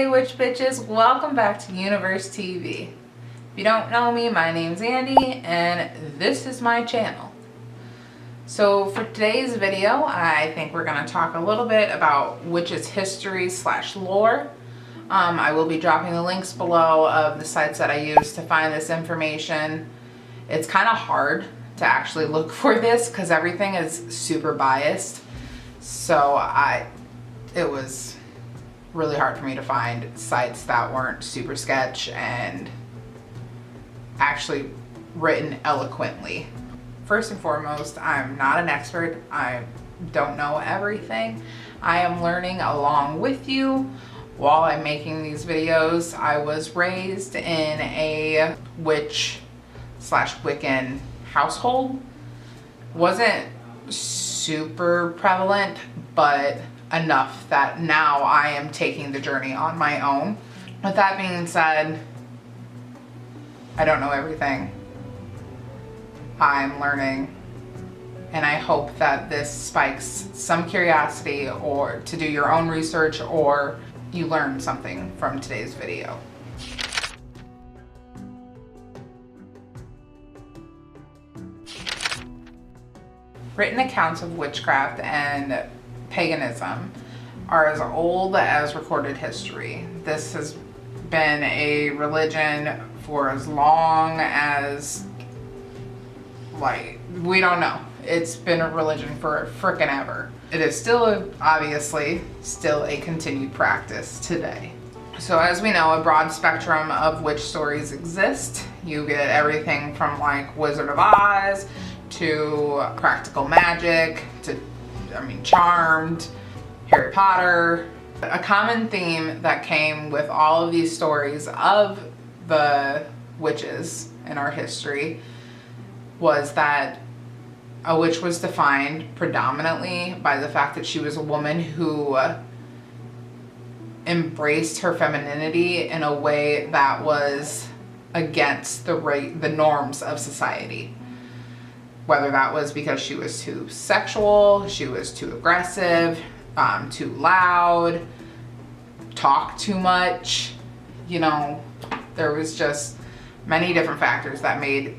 Hey witch bitches, welcome back to Universe TV. If you don't know me, my name's Andy and this is my channel. So for today's video, I think we're going to talk a little bit about witches history / lore. I will be dropping the links below of the sites that I use to find this information. It's kind of hard to actually look for this because everything is super biased. So it was really hard for me to find sites that weren't super sketch and actually written eloquently. First and foremost, I'm not an expert. I don't know everything. I am learning along with you while I'm making these videos. I was raised in a witch / Wiccan household. Wasn't super prevalent, but enough that now I am taking the journey on my own. With that being said, I don't know everything. I'm learning, and I hope that this spikes some curiosity or to do your own research, or you learn something from today's video. Written accounts of witchcraft and paganism are as old as recorded history. This has been a religion for as long as, we don't know. It's been a religion for frickin' ever. It is still, obviously, still a continued practice today. So as we know, a broad spectrum of witch stories exist. You get everything from Wizard of Oz to practical magic to Charmed, Harry Potter. A common theme that came with all of these stories of the witches in our history was that a witch was defined predominantly by the fact that she was a woman who embraced her femininity in a way that was against the norms of society. Whether that was because she was too sexual, she was too aggressive, too loud, talked too much, there was just many different factors that made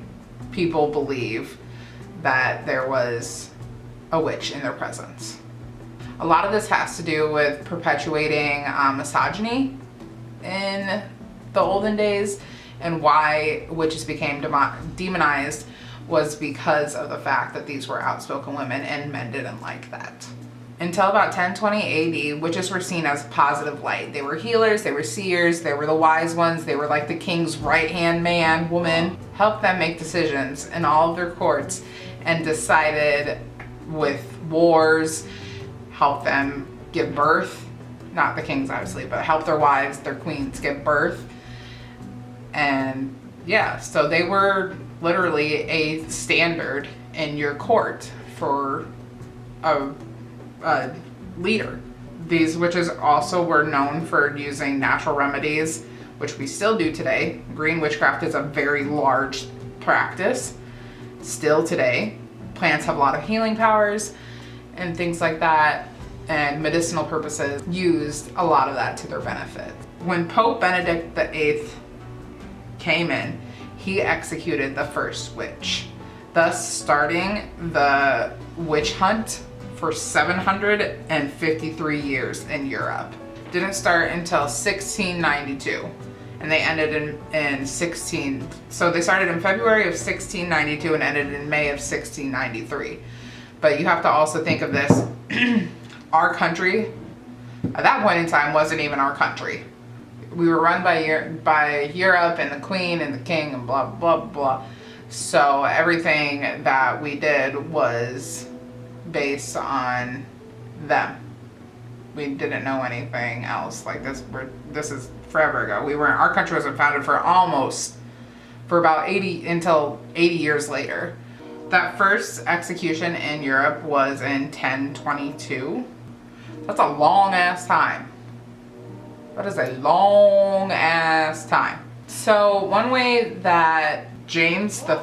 people believe that there was a witch in their presence. A lot of this has to do with perpetuating misogyny in the olden days, and why witches became demonized was because of the fact that these were outspoken women and men didn't like that. Until about 1020 AD, witches were seen as positive light. They were healers, they were seers, they were the wise ones, they were like the king's right-hand man, woman, helped them make decisions in all of their courts and decided with wars, helped them give birth, not the kings obviously, but help their wives, their queens give birth. And yeah, so they were literally a standard in your court for a leader. These witches also were known for using natural remedies, which we still do today. Green witchcraft is a very large practice still today. Plants have a lot of healing powers and things like that, and medicinal purposes used a lot of that to their benefit. When Pope Benedict VIII came in, he executed the first witch, thus starting the witch hunt for 753 years in Europe. Didn't start until 1692, and they ended in so they started in February of 1692 and ended in May of 1693. But you have to also think of this, our country at that point in time wasn't even our country. We were run by Europe and the Queen and the King and blah, blah, blah. So everything that we did was based on them. We didn't know anything else like this. This is forever ago. Our country wasn't founded for about 80 years later. That first execution in Europe was in 1022. That's a long ass time. That is a long ass time. So one way that James I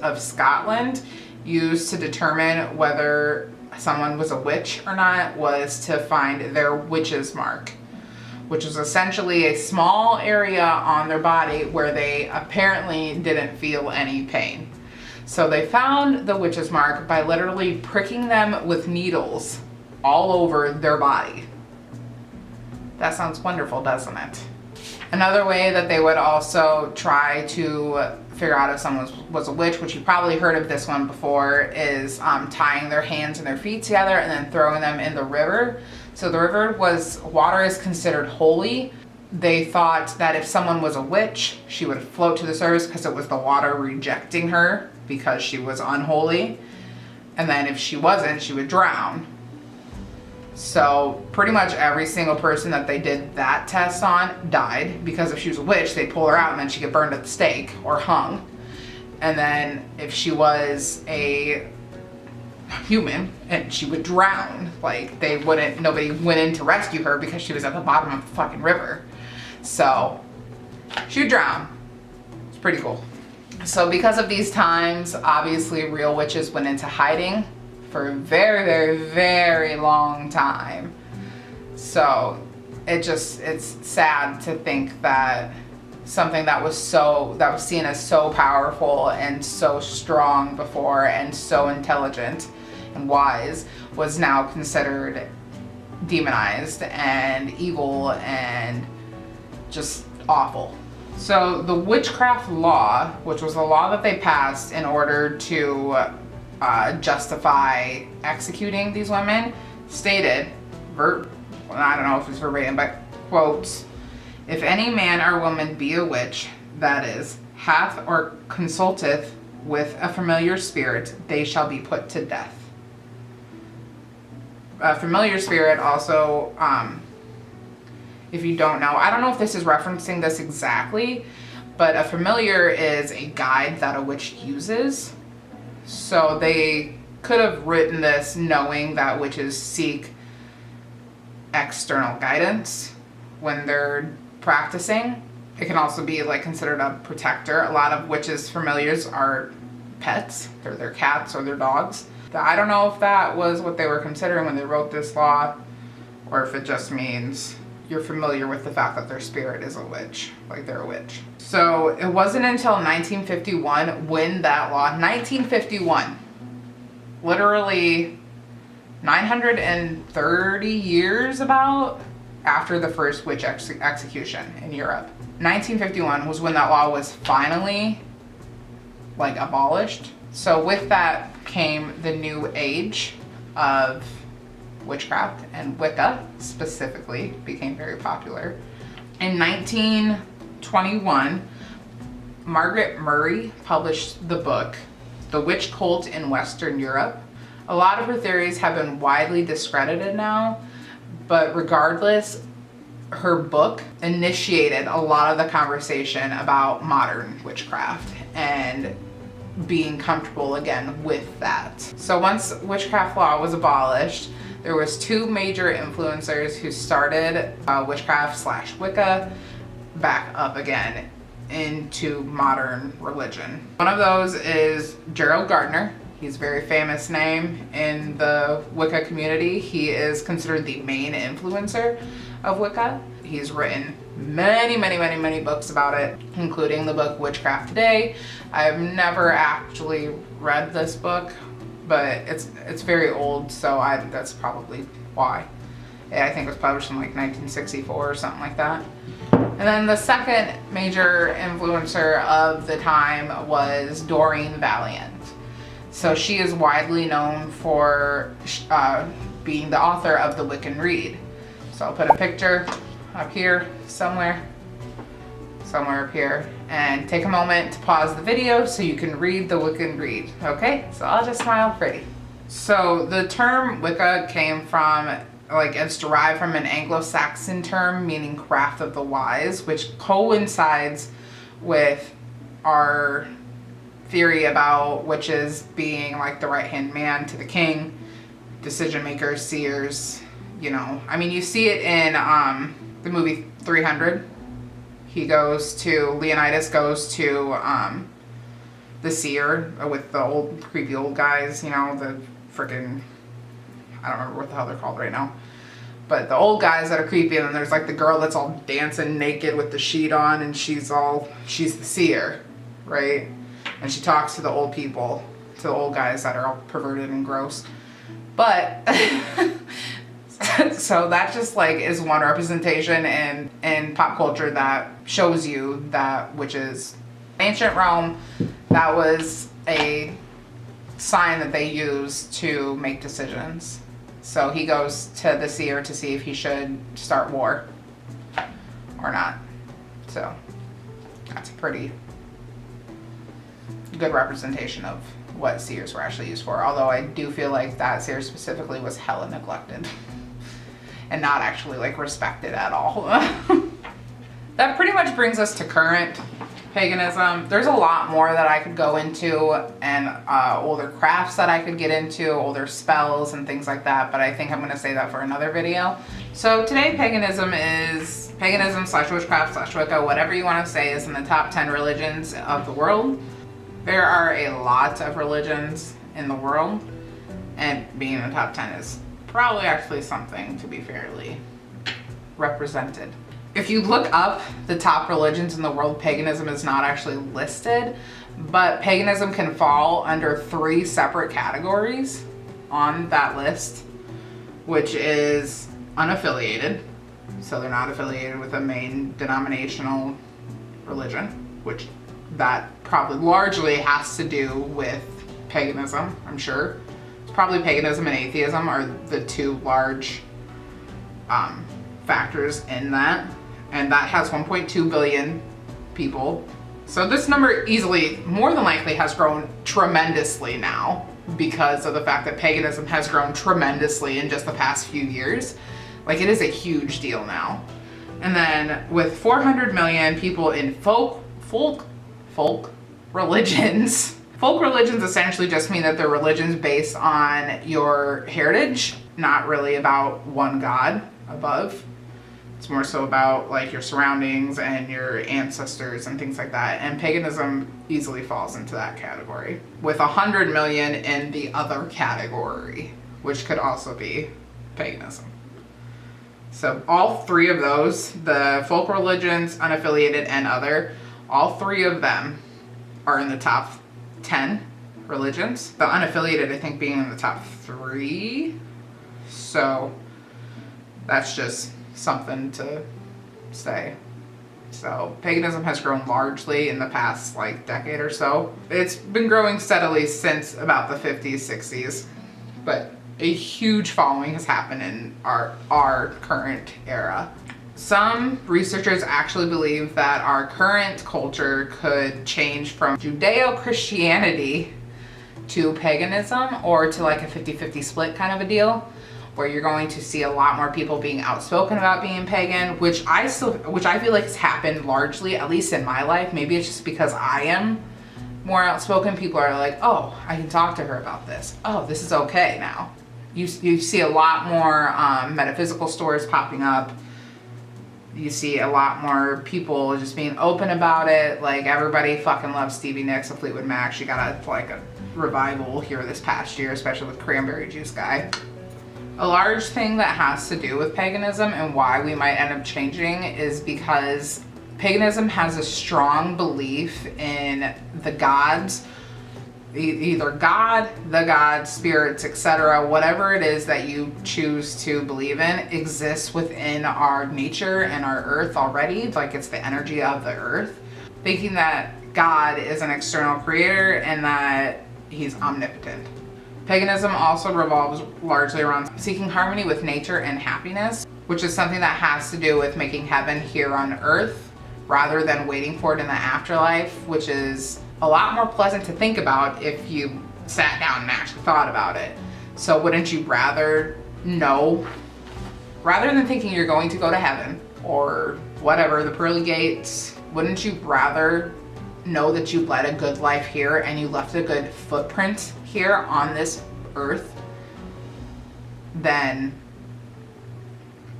of Scotland used to determine whether someone was a witch or not was to find their witch's mark, which was essentially a small area on their body where they apparently didn't feel any pain. So they found the witch's mark by literally pricking them with needles all over their body. That sounds wonderful, doesn't it? Another way that they would also try to figure out if someone was a witch, which you probably heard of this one before, is tying their hands and their feet together and then throwing them in the river. So the water is considered holy. They thought that if someone was a witch, she would float to the surface because it was the water rejecting her because she was unholy. And then if she wasn't, she would drown. So pretty much every single person that they did that test on died, because if she was a witch, they'd pull her out and then she'd get burned at the stake or hung. And then if she was a human, and she would drown. Like, nobody went in to rescue her because she was at the bottom of the fucking river. So she would drown. It's pretty cool. So because of these times, obviously real witches went into hiding for a very, very, very long time. So it's sad to think that something that was seen as so powerful and so strong before and so intelligent and wise was now considered demonized and evil and just awful. So the Witchcraft Law, which was a law that they passed in order to justify executing these women, stated, I don't know if it's verbatim, but quotes, "If any man or woman be a witch, that is, hath or consulteth with a familiar spirit, they shall be put to death." A familiar spirit also, if you don't know, I don't know if this is referencing this exactly, but a familiar is a guide that a witch uses. So they could have written this knowing that witches seek external guidance when they're practicing. It can also be like considered a protector. A lot of witches' familiars are pets. They're their cats or their dogs. I don't know if that was what they were considering when they wrote this law, or if it just means you're familiar with the fact that their spirit is a witch, like they're a witch. So it wasn't until 1951 when that law, 1951, literally 930 years about after the first witch execution in Europe. 1951 was when that law was finally abolished. So with that came the new age of witchcraft, and Wicca specifically became very popular. In 1921, Margaret Murray published the book, The Witch Cult in Western Europe. A lot of her theories have been widely discredited now, but regardless, her book initiated a lot of the conversation about modern witchcraft and being comfortable again with that. So once witchcraft law was abolished, there was two major influencers who started witchcraft/Wicca back up again into modern religion. One of those is Gerald Gardner. He's a very famous name in the Wicca community. He is considered the main influencer of Wicca. He's written many books about it, including the book Witchcraft Today. I've never actually read this book, but it's very old, so that's probably why. I think it was published in like 1964 or something like that. And then the second major influencer of the time was Doreen Valiant. So she is widely known for being the author of the Wiccan Rede. So I'll put a picture up here somewhere up here, and take a moment to pause the video so you can read the Wiccan Rede. Okay, so I'll just smile pretty. So the term Wicca came from, it's derived from an Anglo-Saxon term meaning craft of the wise, which coincides with our theory about witches being like the right-hand man to the king, decision makers, seers, you see it in the movie 300. Leonidas goes to the seer with the old creepy old guys, the freaking, I don't remember what the hell they're called right now. But the old guys that are creepy, and then there's like the girl that's all dancing naked with the sheet on, and she's the seer, right? And she talks to the old people, to the old guys that are all perverted and gross. But so that just like is one representation in pop culture that shows you that, which is ancient Rome, that was a sign that they used to make decisions. So he goes to the seer to see if he should start war or not. So that's a pretty good representation of what seers were actually used for. Although I do feel like that seer specifically was hella neglected and not actually like respected at all. That pretty much brings us to current paganism. There's a lot more that I could go into, and older crafts that I could get into, older spells and things like that, but I think I'm going to save that for another video. So today paganism slash witchcraft slash Wicca, whatever you want to say, is in the top 10 religions of the world. There are a lot of religions in the world, and being in the top 10 is probably actually something to be fairly represented. If you look up the top religions in the world, paganism is not actually listed, but paganism can fall under 3 separate categories on that list, which is unaffiliated. So they're not affiliated with a main denominational religion, which that probably largely has to do with paganism, I'm sure. It's probably paganism and atheism are the 2 large factors in that. And that has 1.2 billion people. So this number easily, more than likely, has grown tremendously now because of the fact that paganism has grown tremendously in just the past few years. Like, it is a huge deal now. And then with 400 million people in folk religions. Folk religions essentially just mean that they're religions based on your heritage, not really about one god above. It's more so about like your surroundings and your ancestors and things like that. And paganism easily falls into that category, with 100 million in the other category, which could also be paganism. So all 3 of those, the folk religions, unaffiliated, and other, all 3 of them are in the top 10 religions. The unaffiliated, I think, being in the top 3. So that's just something to say. So paganism has grown largely in the past like decade or so. It's been growing steadily since about the 50s, 60s, but a huge following has happened in our current era. Some researchers actually believe that our current culture could change from Judeo-Christianity to paganism, or to like a 50-50 split kind of a deal, where you're going to see a lot more people being outspoken about being pagan, which I feel like has happened largely, at least in my life. Maybe it's just because I am more outspoken. People are like, oh, I can talk to her about this. Oh, this is okay now. You see a lot more metaphysical stores popping up. You see a lot more people just being open about it. Like, everybody fucking loves Stevie Nicks of Fleetwood Mac. She got a revival here this past year, especially with Cranberry Juice Guy. A large thing that has to do with paganism and why we might end up changing is because paganism has a strong belief in the gods, either God, the gods, spirits, etc., whatever it is that you choose to believe in exists within our nature and our earth already. Like, it's the energy of the earth. Thinking that God is an external creator and that he's omnipotent. Paganism also revolves largely around seeking harmony with nature and happiness, which is something that has to do with making heaven here on earth rather than waiting for it in the afterlife, which is a lot more pleasant to think about if you sat down and actually thought about it. So wouldn't you rather know, rather than thinking you're going to go to heaven or whatever, the pearly gates, wouldn't you rather know that you led a good life here and you left a good footprint here on this earth than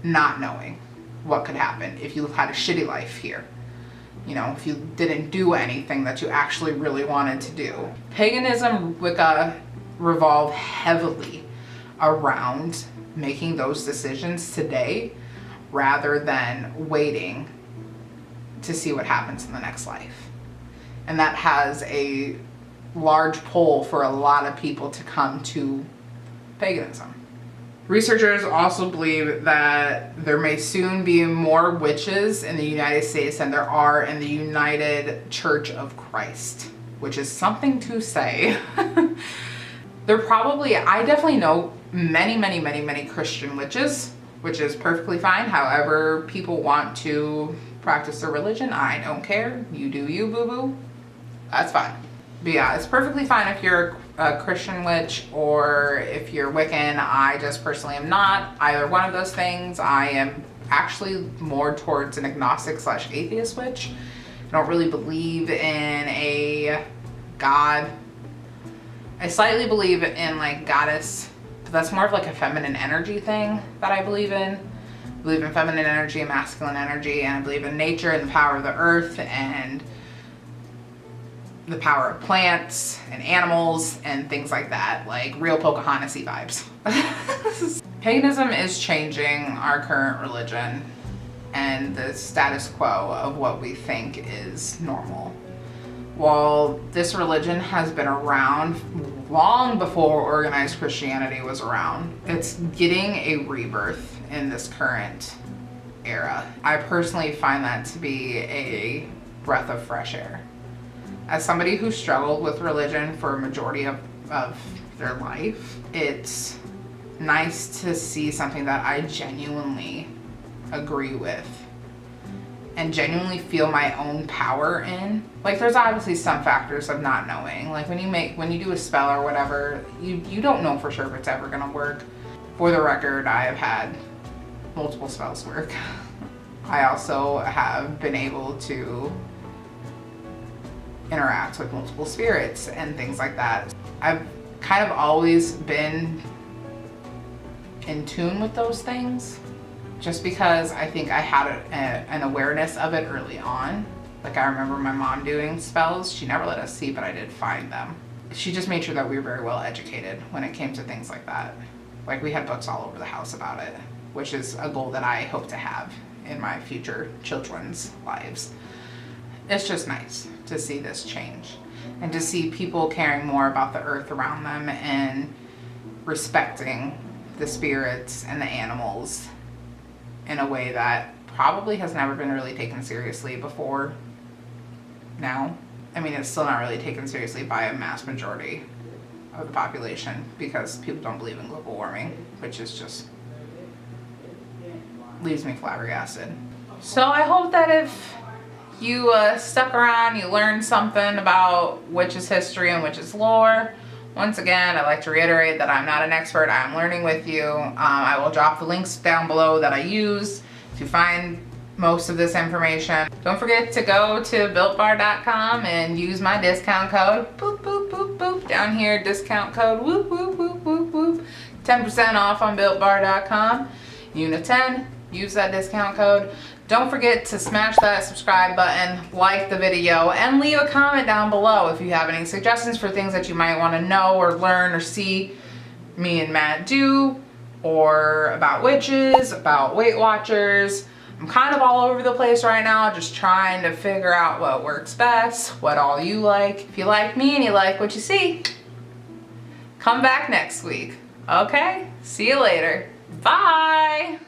not knowing what could happen if you had a shitty life here? You know, if you didn't do anything that you actually really wanted to do. Paganism, Wicca revolve heavily around making those decisions today rather than waiting to see what happens in the next life. And that has a large pull for a lot of people to come to paganism. Researchers also believe that there may soon be more witches in the United States than there are in the United Church of Christ, which is something to say. There probably, I definitely know many Christian witches, which is perfectly fine. However people want to practice their religion, I don't care. You do you, boo-boo. That's fine. But yeah, it's perfectly fine if you're a Christian witch or if you're Wiccan. I just personally am not either one of those things. I am actually more towards an agnostic / atheist witch. I don't really believe in a god. I slightly believe in like goddess, but that's more of like a feminine energy thing that I believe in. I believe in feminine energy and masculine energy, and I believe in nature and the power of the earth and the power of plants and animals and things like that, like real Pocahontas-y vibes. Paganism is changing our current religion and the status quo of what we think is normal. While this religion has been around long before organized Christianity was around, it's getting a rebirth in this current era. I personally find that to be a breath of fresh air. As somebody who struggled with religion for a majority of their life, it's nice to see something that I genuinely agree with and genuinely feel my own power in. Like, there's obviously some factors of not knowing. Like when you do a spell or whatever, you don't know for sure if it's ever gonna work. For the record, I have had multiple spells work. I also have been able to interact with multiple spirits and things like that. I've kind of always been in tune with those things just because I think I had an awareness of it early on. Like, I remember my mom doing spells. She never let us see, but I did find them. She just made sure that we were very well educated when it came to things like that. Like, we had books all over the house about it, which is a goal that I hope to have in my future children's lives. It's just nice to see this change and to see people caring more about the earth around them and respecting the spirits and the animals in a way that probably has never been really taken seriously before now. I mean, it's still not really taken seriously by a mass majority of the population because people don't believe in global warming, which is just leaves me flabbergasted. So I hope that if you stuck around, you learned something about witches history and witches lore. Once again, I'd like to reiterate that I'm not an expert. I'm learning with you. I will drop the links down below that I use to find most of this information. Don't forget to go to builtbar.com and use my discount code, boop, boop, boop, boop, down here, discount code, whoop, whoop, whoop, whoop, whoop, 10% off on builtbar.com. Unit 10, use that discount code. Don't forget to smash that subscribe button, like the video, and leave a comment down below if you have any suggestions for things that you might want to know or learn or see me and Matt do, or about witches, about Weight Watchers. I'm kind of all over the place right now, just trying to figure out what works best, what all you like. If you like me and you like what you see, come back next week. Okay? See you later. Bye!